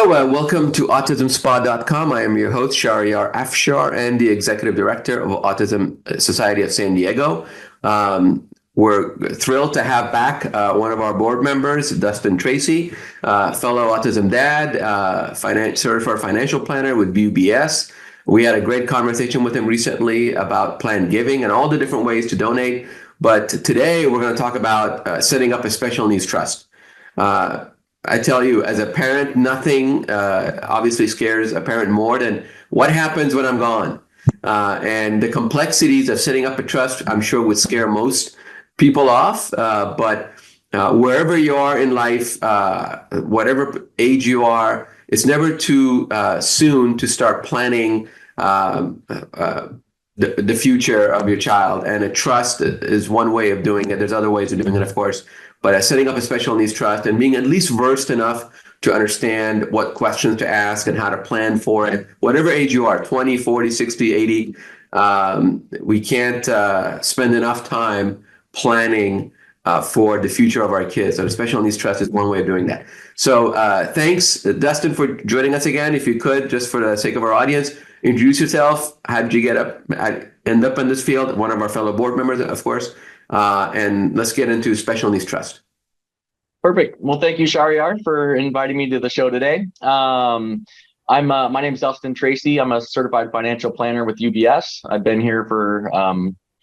Welcome to AutismSpa.com. I am your host, Shahriar Afshar, and the Executive Director of Autism Society of San Diego. We're thrilled to have back one of our board members, Dustin Tracy, fellow autism dad, certified financial planner with UBS. We had a great conversation with him recently about planned giving and all the different ways to donate. But today we're going to talk about setting up a special needs trust. I tell you, as a parent, nothing obviously scares a parent more than what happens when I'm gone. And the complexities of setting up a trust, I'm sure, would scare most people off. But wherever you are in life, whatever age you are, it's never too soon to start planning the future of your child. And a trust is one way of doing it. There's other ways of doing it, of course. But setting up a special needs trust and being at least versed enough to understand what questions to ask and how to plan for it, whatever age you are, 20, 40, 60, 80, we can't spend enough time planning for the future of our kids. So the special needs trust is one way of doing that. So thanks, Dustin, for joining us again. If you could, just for the sake of our audience, introduce yourself. How did you end up in this field? One of our fellow board members, of course. And let's get into special needs trust. Perfect. Well, thank you, Shahriar, for inviting me to the show today. My name is Dustin Tracy. I'm a certified financial planner with UBS. I've been here for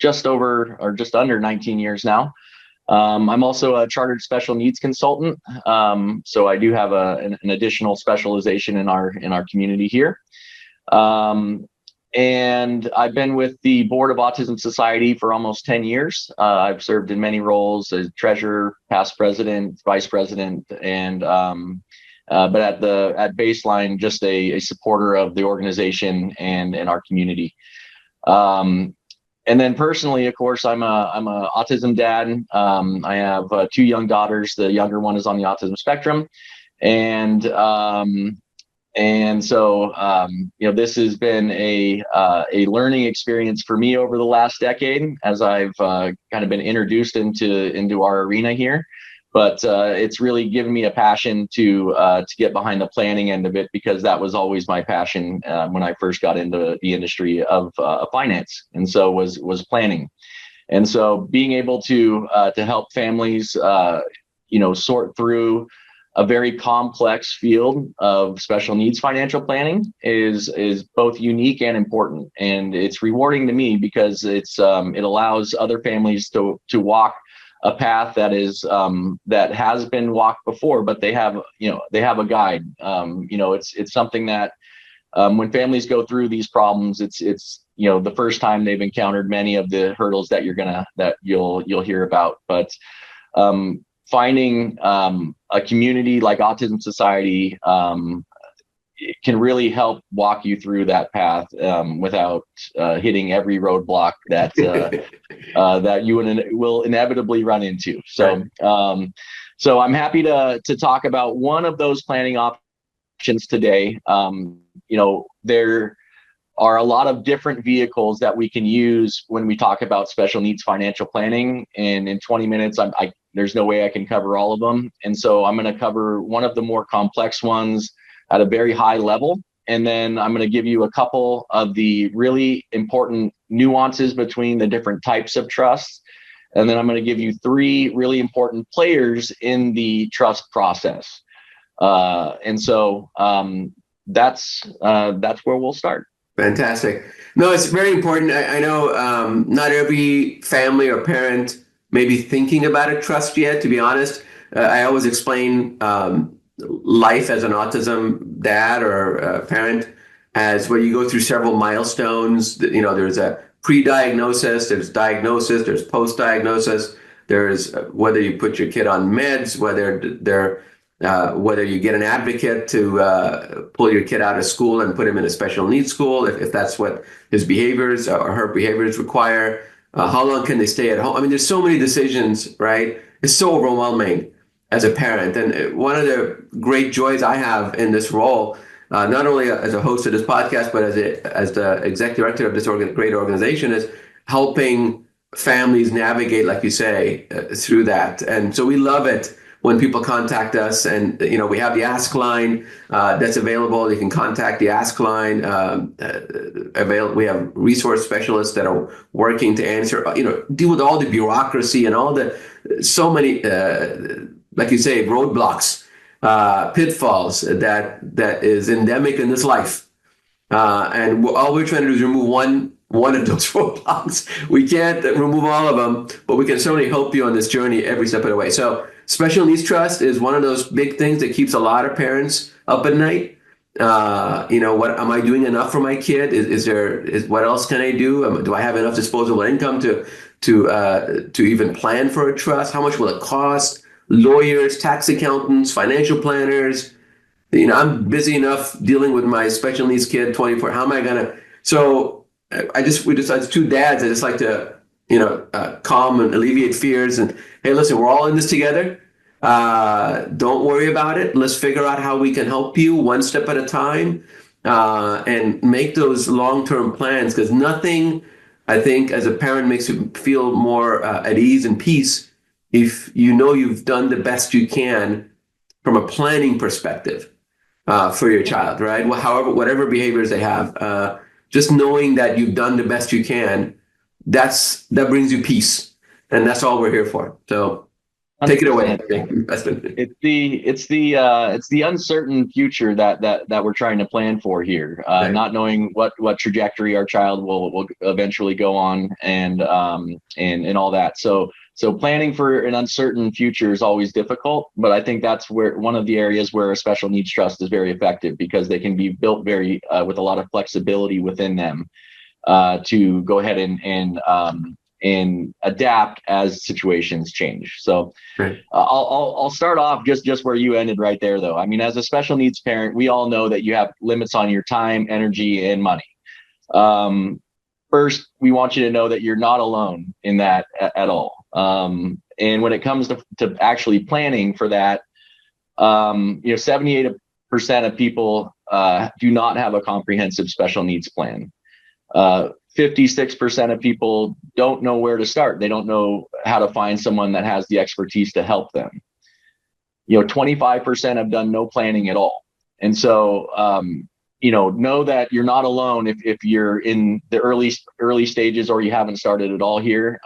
just under 19 years now. I'm also a chartered special needs consultant. So I do have an additional specialization in our community here. And I've been with the board of Autism Society for almost 10 years. I've served in many roles as treasurer, past president, vice president, and but at baseline, just a supporter of the organization and our community. And then personally, of course, I'm a autism dad. I have two young daughters. The younger one is on the autism spectrum, and so, this has been a learning experience for me over the last decade as I've kind of been introduced into our arena here. But it's really given me a passion to get behind the planning end of it, because that was always my passion when I first got into the industry of finance, and so was planning. And so being able to help families, sort through a very complex field of special needs financial planning is both unique and important, and it's rewarding to me because it allows other families to walk a path that has been walked before, but they have a guide. It's something that when families go through these problems, it's the first time they've encountered many of the hurdles that you'll hear about, but finding a community like Autism Society can really help walk you through that path without hitting every roadblock that that you will inevitably run into. So, so I'm happy to talk about one of those planning options today. There are a lot of different vehicles that we can use when we talk about special needs financial planning, and in 20 minutes, there's no way I can cover all of them. And so I'm going to cover one of the more complex ones at a very high level. And then I'm going to give you a couple of the really important nuances between the different types of trusts. And then I'm going to give you three really important players in the trust process. And so that's where we'll start. Fantastic. No, it's very important. I know not every family or parent may be thinking about a trust yet, to be honest. I always explain life as an autism dad or parent as where you go through several milestones. There's a pre-diagnosis, there's diagnosis, there's post-diagnosis, there's whether you put your kid on meds, whether you get an advocate to pull your kid out of school and put him in a special needs school, if that's what his behaviors or her behaviors require. How long can they stay at home? I mean, there's so many decisions, right? It's so overwhelming as a parent. And one of the great joys I have in this role, not only as a host of this podcast, but as the executive director of this great organization, is helping families navigate, like you say, through that. And so we love it when people contact us. And, we have the Ask line that's available. You can contact the Ask line. We have resource specialists that are working to answer, deal with all the bureaucracy and all so many, like you say, roadblocks, pitfalls that is endemic in this life. And all we're trying to do is remove one of those roadblocks. We can't remove all of them, but we can certainly help you on this journey every step of the way. So special needs trust is one of those big things that keeps a lot of parents up at night. What am I doing enough for my kid? What else can I do? Do I have enough disposable income to even plan for a trust? How much will it cost? Lawyers, tax accountants, financial planners. I'm busy enough dealing with my special needs kid 24. How am I gonna? So as two dads, I just like to, calm and alleviate fears. And hey, listen, we're all in this together. Don't worry about it. Let's figure out how we can help you one step at a time, and make those long-term plans. Because nothing, I think, as a parent makes you feel more at ease and peace if you've done the best you can from a planning perspective for your child, right? Well, whatever behaviors they have. Just knowing that you've done the best you can, that brings you peace, and that's all we're here for. So, take it away. It's the uncertain future that we're trying to plan for here. Right. Not knowing what trajectory our child will eventually go on, and all that. So planning for an uncertain future is always difficult, but I think that's where one of the areas where a special needs trust is very effective, because they can be built very with a lot of flexibility within them to go ahead and adapt as situations change. So right. I'll start off just where you ended right there, though. I mean, as a special needs parent, we all know that you have limits on your time, energy, and money. First, we want you to know that you're not alone in that at all. And when it comes to actually planning for that, 78% of people do not have a comprehensive special needs plan. 56% of people don't know where to start. They don't know how to find someone that has the expertise to help them. 25% have done no planning at all. And so, know that you're not alone if you're in the early stages or you haven't started at all here.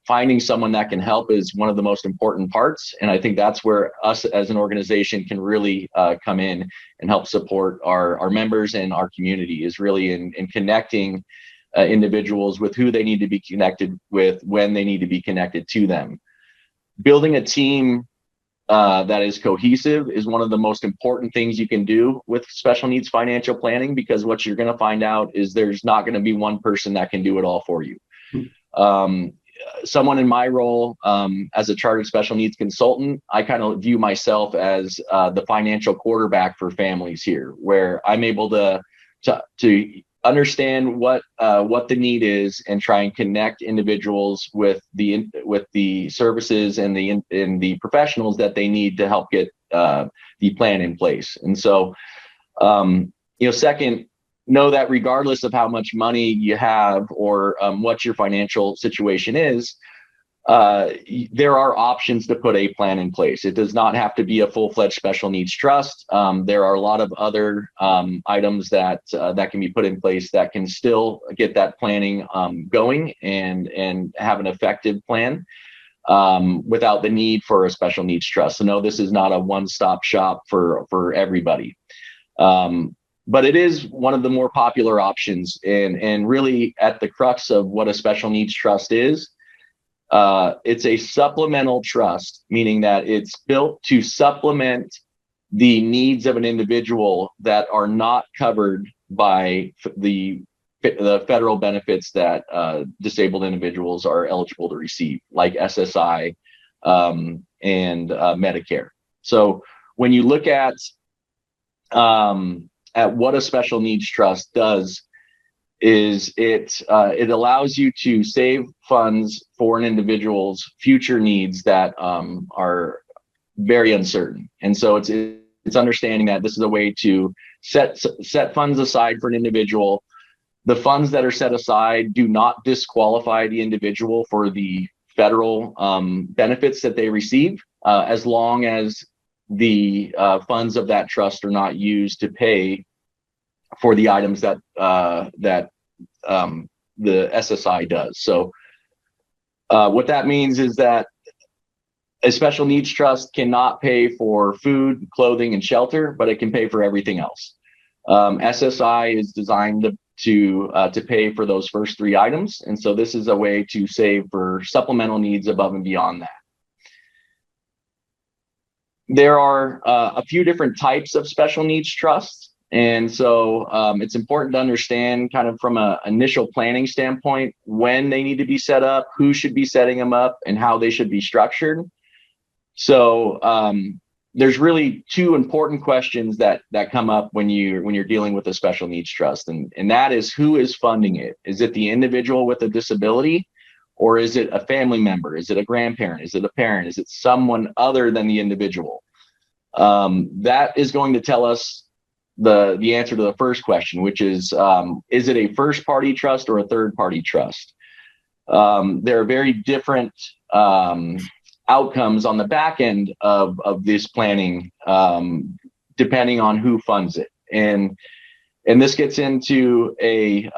Finding someone that can help is one of the most important parts. And I think that's where us as an organization can really come in and help support our members and our community, is really in connecting individuals with who they need to be connected with, when they need to be connected to them. Building a team that is cohesive is one of the most important things you can do with special needs financial planning, because what you're going to find out is there's not going to be one person that can do it all for you. Someone in my role as a chartered special needs consultant, I kind of view myself as the financial quarterback for families here, where I'm able to understand what the need is and try and connect individuals with the services and the professionals that they need to help get the plan in place. And so, second, know that regardless of how much money you have or what your financial situation is, there are options to put a plan in place. It does not have to be a full-fledged special needs trust. There are a lot of other items that can be put in place that can still get that planning going and have an effective plan without the need for a special needs trust. So no, this is not a one-stop shop for everybody. But it is one of the more popular options, and really at the crux of what a special needs trust is. It's a supplemental trust, meaning that it's built to supplement the needs of an individual that are not covered by the federal benefits that disabled individuals are eligible to receive, like SSI and Medicare. So when you look at what a special needs trust does, is it allows you to save funds for an individual's future needs that are very uncertain. And so it's understanding that this is a way to set funds aside for an individual. The funds that are set aside do not disqualify the individual for the federal benefits that they receive. as long as the funds of that trust are not used to pay for the items that the SSI does. So what that means is that a special needs trust cannot pay for food, clothing, and shelter, but it can pay for everything else. SSI is designed to pay for those first three items, and so this is a way to save for supplemental needs above and beyond that. There are a few different types of special needs trusts, and so it's important to understand, kind of from an initial planning standpoint, when they need to be set up, who should be setting them up, and how they should be structured. So there's really two important questions that come up when you're dealing with a special needs trust, and that is, who is funding it? Is it the individual with a disability, or is it a family member? Is it a grandparent? Is it a parent? Is it someone other than the individual? That is going to tell us the answer to the first question, which is it a first party trust or a third party trust? There are very different outcomes on the back end of this planning, depending on who funds it. And this gets into a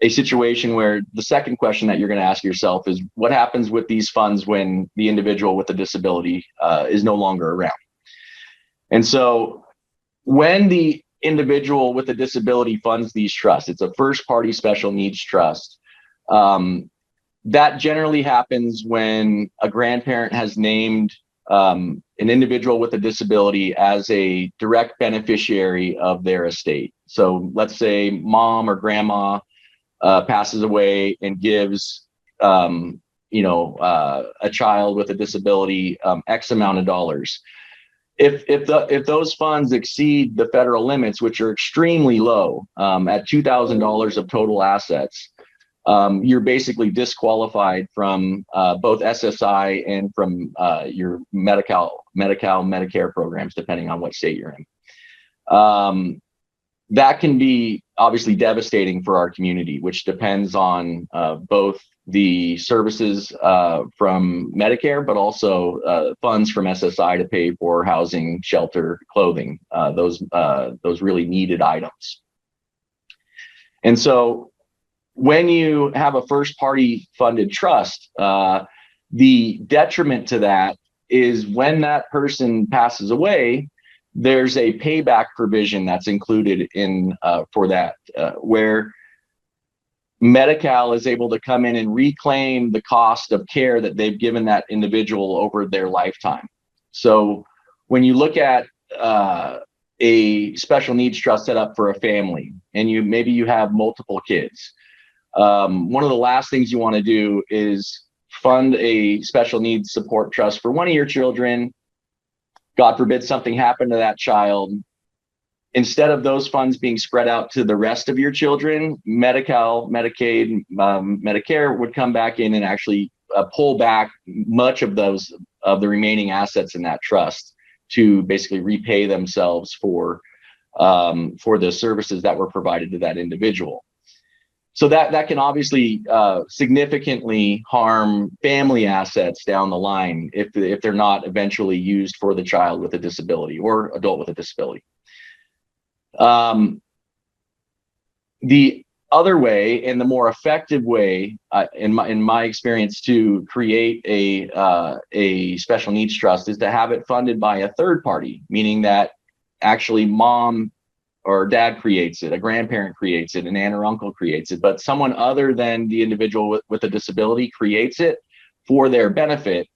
situation where the second question that you're going to ask yourself is, what happens with these funds when the individual with a disability is no longer around? And so when the individual with a disability funds these trusts, it's a first party special needs trust. That generally happens when a grandparent has named an individual with a disability as a direct beneficiary of their estate. So let's say mom or grandma passes away and gives a child with a disability X amount of dollars. If those funds exceed the federal limits, which are extremely low, at $2,000 of total assets, you're basically disqualified from both SSI and from your Medi-Cal, Medicare programs, depending on what state you're in. That can be obviously devastating for our community, which depends on both the services from Medicare, but also funds from SSI to pay for housing, shelter, clothing, those really needed items. And so when you have a first party funded trust, the detriment to that is when that person passes away, there's a payback provision that's included in for that, where Medi-Cal is able to come in and reclaim the cost of care that they've given that individual over their lifetime. So when you look at a special needs trust set up for a family, and maybe you have multiple kids, one of the last things you want to do is fund a special needs support trust for one of your children. God forbid something happened to that child. Instead of those funds being spread out to the rest of your children, Medi-Cal, Medicaid, Medicare would come back in and actually pull back much of the remaining assets in that trust to basically repay themselves for the services that were provided to that individual. So that can obviously significantly harm family assets down the line if they're not eventually used for the child with a disability or adult with a disability. The other way, and the more effective way, in my experience, to create a special needs trust is to have it funded by a third party, meaning that actually mom or dad creates it, a grandparent creates it, an aunt or uncle creates it, but someone other than the individual with a disability creates it for their benefit.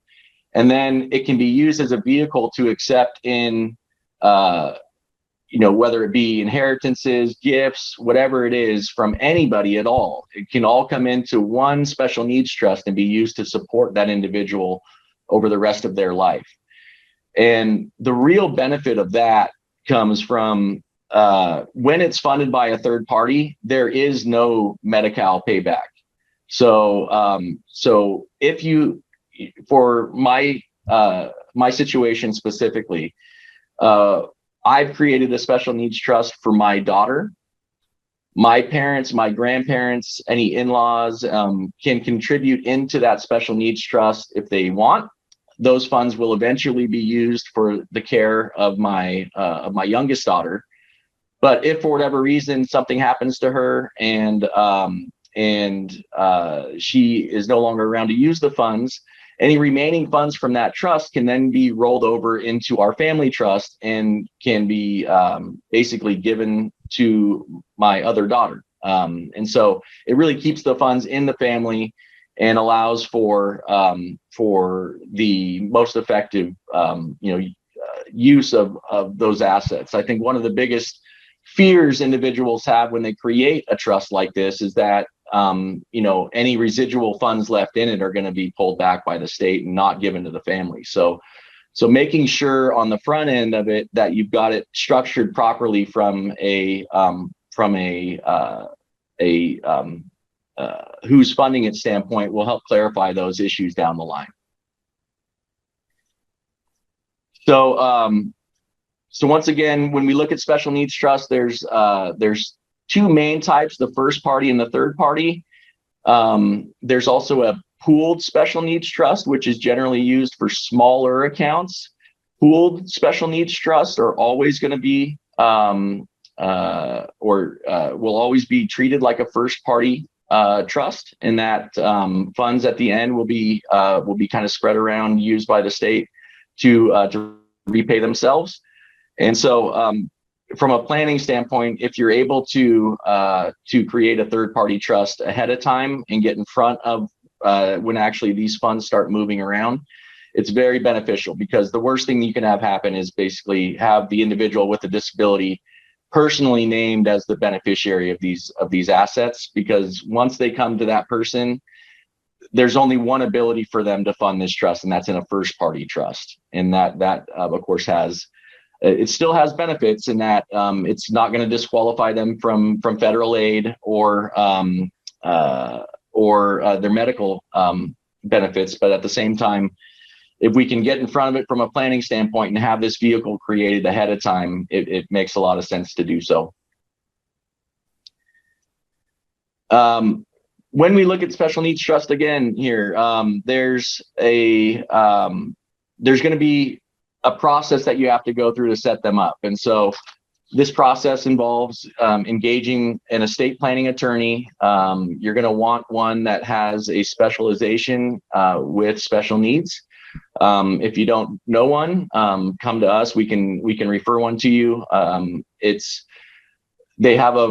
And then it can be used as a vehicle to accept in, whether it be inheritances, gifts, whatever it is from anybody at all. It can all come into one special needs trust and be used to support that individual over the rest of their life. And the real benefit of that comes from when it's funded by a third party, there is no Medi-Cal payback. So if you, for my situation specifically, I've created a special needs trust for my daughter. my parents, my grandparents, any in-laws can contribute into that special needs trust if they want. Those funds will eventually be used for the care of my youngest daughter. But if for whatever reason something happens to her and she is no longer around to use the funds, any remaining funds from that trust can then be rolled over into our family trust and can be basically given to my other daughter. And so it really keeps the funds in the family and allows for the most effective use of those assets. I think one of the biggest fears individuals have when they create a trust like this is that any residual funds left in it are going to be pulled back by the state and not given to the family. So making sure on the front end of it that you've got it structured properly from a who's funding it standpoint will help clarify those issues down the line. So once again, when we look at special needs trust, there's two main types: the first party and the third party. There's also a pooled special needs trust, which is generally used for smaller accounts. Pooled special needs trusts are always going to be will always be treated like a first party trust, in that funds at the end will be kind of spread around, used by the state to repay themselves. And so from a planning standpoint, if you're able to create a third party trust ahead of time and get in front of when actually these funds start moving around, it's very beneficial, because the worst thing you can have happen is basically have the individual with a disability personally named as the beneficiary of these assets, because once they come to that person, there's only one ability for them to fund this trust, and that's in a first party trust. And that of course it still has benefits in that it's not going to disqualify them from federal aid or their medical benefits. But at the same time, if we can get in front of it from a planning standpoint and have this vehicle created ahead of time, it makes a lot of sense to do so. When we look at special needs trust again here, there's going to be a process that you have to go through to set them up. And so this process involves engaging an estate planning attorney. You're going to want one that has a specialization with special needs. If you don't know one, come to us. We can refer one to you. They have a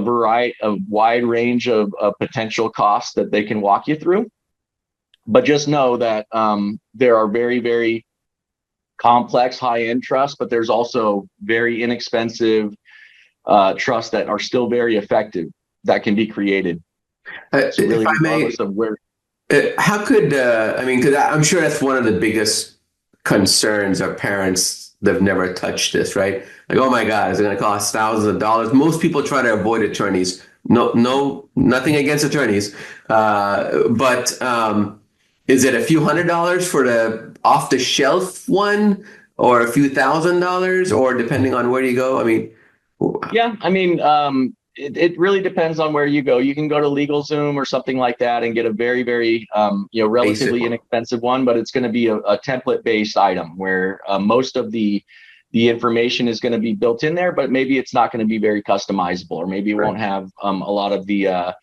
wide range of potential costs that they can walk you through. But just know that there are very, very complex high-end trusts, but there's also very inexpensive trusts that are still very effective that can be created. So really, regardless of where. How could because I'm sure that's one of the biggest concerns of parents that've never touched this, right? Like, oh my God, is it going to cost thousands of dollars? Most people try to avoid attorneys. No, nothing against attorneys, but is it a few $100s for the off-the-shelf one, or a few $1,000s, or depending on where you go? It really depends on where you go. You can go to LegalZoom or something like that and get a very, very relatively inexpensive one, but it's going to be a template-based item where most of the information is going to be built in there, but maybe it's not going to be very customizable, or maybe it won't have a lot of the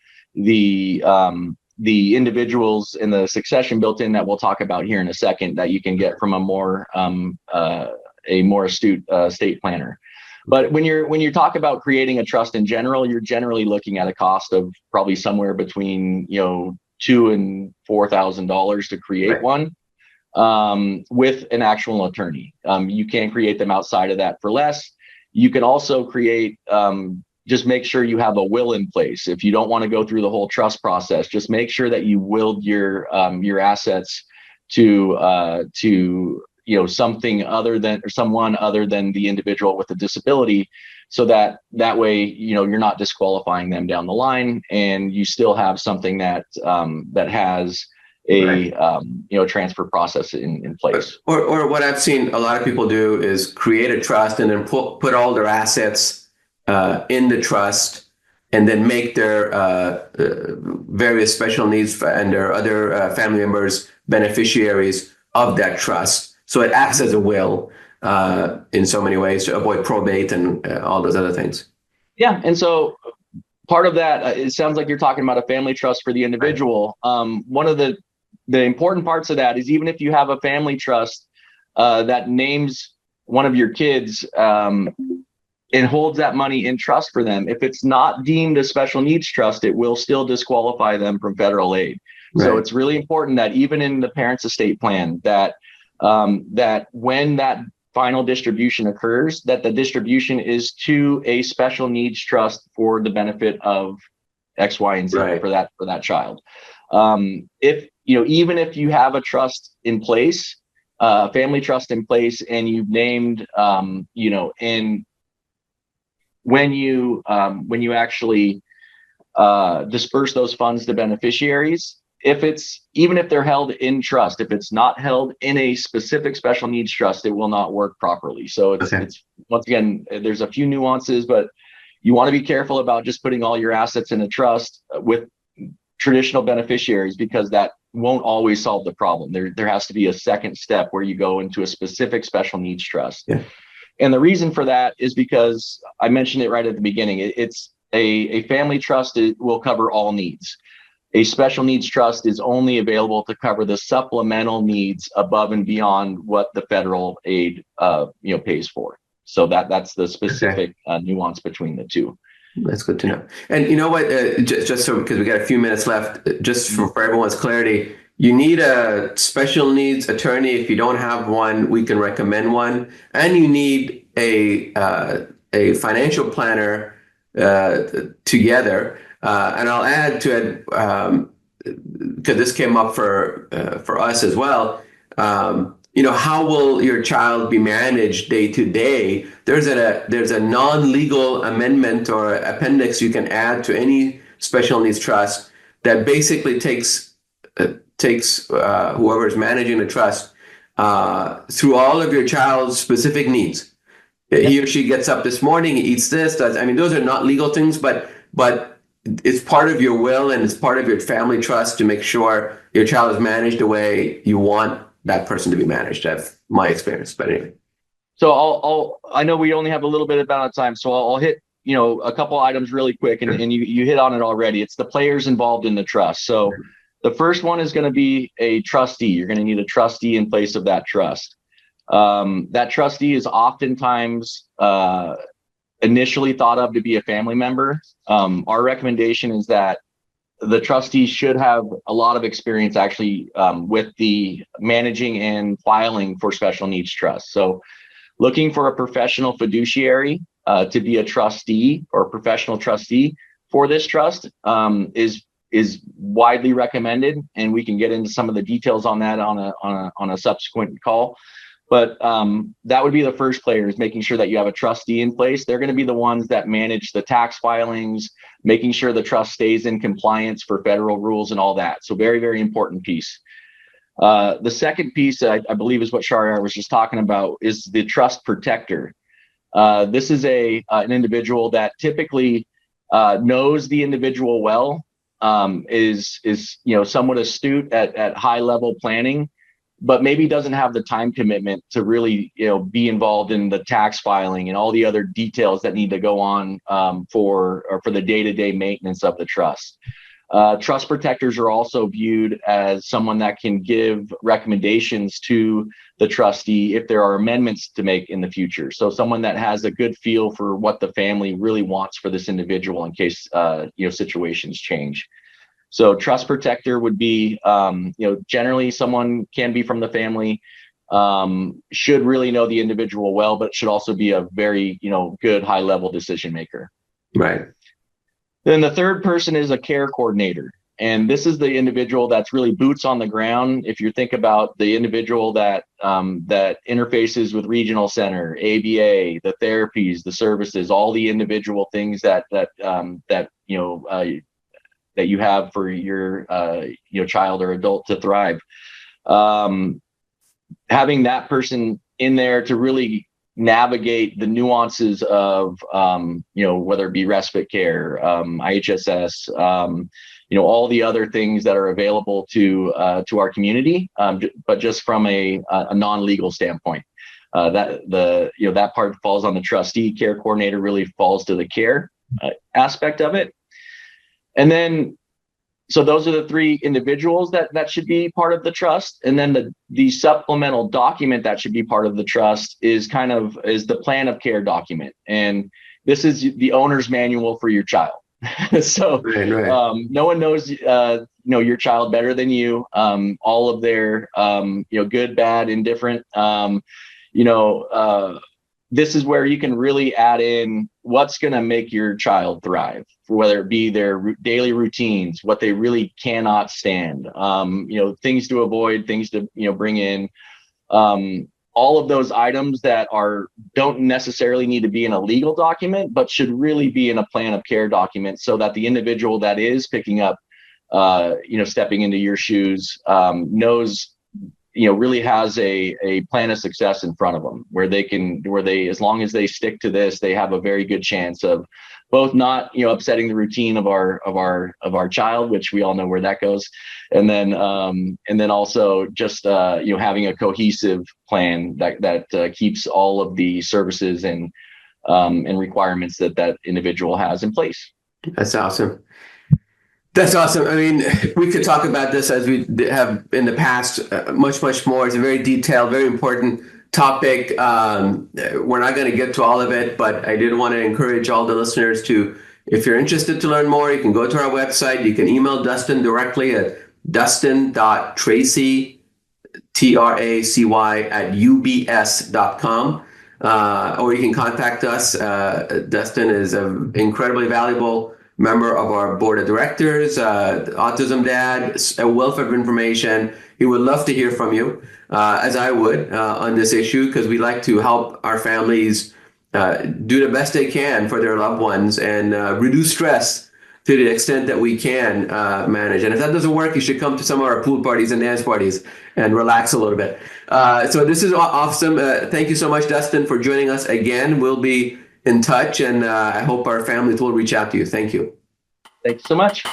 individuals in the succession built in that we'll talk about here in a second, that you can get from a more astute estate planner. But when you talk about creating a trust in general, you're generally looking at a cost of probably somewhere between $2,000 and $4,000 to create one with an actual attorney. You can create them outside of that for less. You can also create. Just make sure you have a will in place. If you don't want to go through the whole trust process, just make sure that you willed your assets to something other than, or someone other than the individual with a disability, so that way you're not disqualifying them down the line, and you still have something that has a transfer process in place. Or what I've seen a lot of people do is create a trust and then put all their assets in the trust, and then make their various special needs and their other family members beneficiaries of that trust. So it acts as a will in so many ways to avoid probate and all those other things. Yeah, and so part of that, it sounds like you're talking about a family trust for the individual. One of the important parts of that is, even if you have a family trust that names one of your kids and holds that money in trust for them, if it's not deemed a special needs trust, it will still disqualify them from federal aid. Right. So it's really important that even in the parents' estate plan, that that when that final distribution occurs, that the distribution is to a special needs trust for the benefit of X, Y, and Z. Right. for that child. If even if you have a trust in place, family trust in place, and you've named and when you actually disperse those funds to beneficiaries, even if they're held in trust, if it's not held in a specific special needs trust, it will not work properly. So it's once again, there's a few nuances, but you want to be careful about just putting all your assets in a trust with traditional beneficiaries, because that won't always solve the problem. There has to be a second step where you go into a specific special needs trust. Yeah. And the reason for that is because I mentioned it right at the beginning. It's a family trust. It will cover all needs. A special needs trust is only available to cover the supplemental needs above and beyond what the federal aid pays for. So that's the specific nuance between the two. That's good to know. And you know what? Just so, because we got a few minutes left, just for everyone's clarity, you need a special needs attorney. If you don't have one, we can recommend one. And you need a financial planner together. And I'll add to it, because this came up for us as well. How will your child be managed day to day? There's a non-legal amendment or appendix you can add to any special needs trust that basically takes whoever is managing the trust through all of your child's specific needs. He or she gets up this morning, he eats this. Those are not legal things, but it's part of your will and it's part of your family trust to make sure your child is managed the way you want that person to be managed. That's my experience. But anyway. So I know we only have a little bit of time, so I'll hit a couple items really quick, and you hit on it already. It's the players involved in the trust. So the first one is going to be a trustee. You're going to need a trustee in place of that trust. That trustee is oftentimes initially thought of to be a family member. Our recommendation is that the trustee should have a lot of experience actually with the managing and filing for special needs trusts. So looking for a professional fiduciary to be a trustee or a professional trustee for this trust is widely recommended, and we can get into some of the details on that on a subsequent call. But that would be the first player, is making sure that you have a trustee in place. They're going to be the ones that manage the tax filings, making sure the trust stays in compliance for federal rules and all that. So very, very important piece. The second piece, I believe, is what Shahriar was just talking about, is the trust protector. This is an individual that typically knows the individual well, is somewhat astute at high level planning, but maybe doesn't have the time commitment to really, be involved in the tax filing and all the other details that need to go on for the day-to-day maintenance of the trust. Trust protectors are also viewed as someone that can give recommendations to the trustee if there are amendments to make in the future. So someone that has a good feel for what the family really wants for this individual in case situations change. So trust protector would be, generally someone can be from the family, should really know the individual well, but should also be a very, good high level decision maker. Right. Then the third person is a care coordinator. And this is the individual that's really boots on the ground. If you think about the individual that interfaces with regional center, ABA, the therapies, the services, all the individual things that you have for your child or adult to thrive. Having that person in there to really navigate the nuances of, whether it be respite care, IHSS, all the other things that are available to our community, but just from a non-legal standpoint. That part falls on the trustee. Care coordinator really falls to the care aspect of it. And then, so those are the three individuals that should be part of the trust. And then the supplemental document that should be part of the trust is the plan of care document. And this is the owner's manual for your child. So right. No one knows your child better than you. All of their good, bad, indifferent. This is where you can really add in what's going to make your child thrive, whether it be their daily routines, what they really cannot stand, things to avoid, things to bring in. All of those items that don't necessarily need to be in a legal document, but should really be in a plan of care document, so that the individual that is picking up, stepping into your shoes, knows, really has a plan of success in front of them, where they, as long as they stick to this, they have a very good chance of both not, upsetting the routine of our child, which we all know where that goes. And then also just, having a cohesive plan that keeps all of the services and requirements that individual has in place. That's awesome. That's awesome. I mean, we could talk about this as we have in the past, much, much more. It's a very detailed, very important topic. We're not going to get to all of it, but I did want to encourage all the listeners to, if you're interested to learn more, you can go to our website. You can email Dustin directly at dustin.tracy, TRACY @ubs.com. Or you can contact us. Dustin is an incredibly valuable member of our board of directors, Autism Dad, a wealth of information. He would love to hear from you, as I would, on this issue, because we like to help our families do the best they can for their loved ones and reduce stress to the extent that we can manage. And if that doesn't work, you should come to some of our pool parties and dance parties and relax a little bit. So this is awesome. Thank you so much, Dustin, for joining us again. We'll be in touch, and I hope our families will reach out to you. Thank you. Thanks so much.